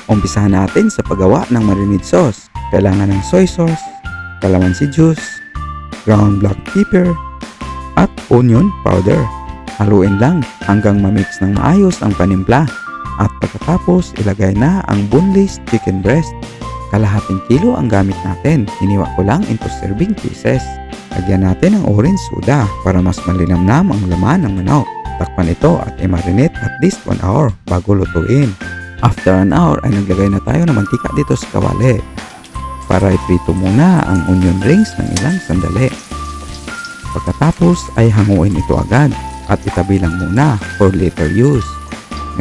Umpisahan natin sa paggawa ng marinade sauce. Kailangan ng soy sauce, calamansi juice, ground black pepper, at onion powder. Haluin lang hanggang mamix ng maayos ang panimpla. At pagkatapos, ilagay na ang boneless chicken breast. Kalahating kilo ang gamit natin. Hiniwa ko lang into serving pieces. Lagyan natin ng orange soda para mas malinamnam ang laman ng manok. Takpan ito at i-marinate at least 1 hour bago lutuin. After an hour ay naglagay na tayo ng mantika dito sa kawali para iprito muna ang onion rings ng ilang sandali. Pagkatapos ay hanguin ito agad at itabi lang muna for later use.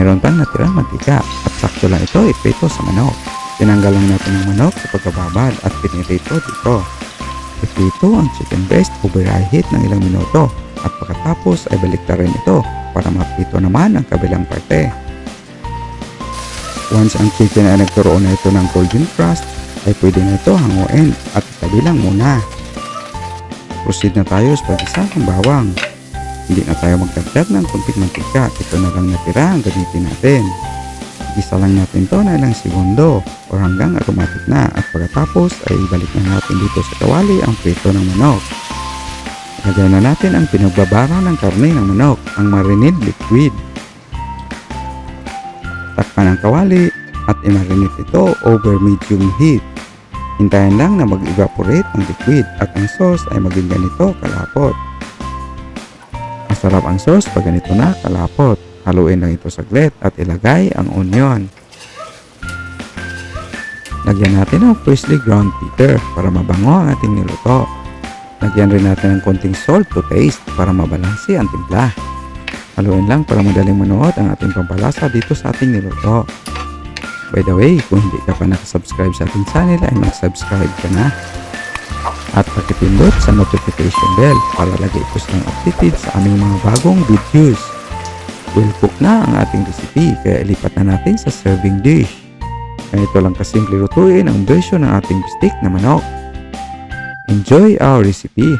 Meron pang natirang mantika at sakto lang ito iprito sa manok. Tinanggal lang natin ang manok sa pagkababad at pinirito dito. Iprito ang chicken breast over high heat ng ilang minuto at pagkatapos ay baliktarin ito para maprito naman ang kabilang parte. Once ang chicken ay nagkaroon na ito ng golden crust, ay pwede na ito hanguin at itabi lang muna. Proceed na tayo sa pag-isa ng bawang. Hindi na tayo magdagdag ng kunting mantika. Ito na lang natira ang gamitin natin. Isa lang natin to na ilang segundo o hanggang automatic na at pagkatapos ay ibalik na natin dito sa kawali ang prito ng manok. Lagyan na natin ang pinagbabara ng karne ng manok, ang marinade liquid. Takpan ang kawali at i-marinate ito over medium heat. Hintayin lang na mag-evaporate ang liquid at ang sauce ay maging ganito kalapot. Masarap ang sauce pag ganito na kalapot. Haluin lang ito saglit at ilagay ang onion. Lagyan natin ng freshly ground pepper para mabango ang ating niluto. Lagyan rin natin ng konting salt to taste para mabalansi ang timpla. Haluin lang para madaling manuot ang ating pampalasa dito sa ating niluto. By the way, kung hindi ka pa nakasubscribe sa ating channel ay mag-subscribe ka na. At pakipindot sa notification bell para lagi ito silang updated sa aming mga bagong videos. Well cook na ang ating recipe kaya ilipat na natin sa serving dish. Ganito lang kasimple lutuin ang version ng ating bistik na manok. Enjoy our recipe!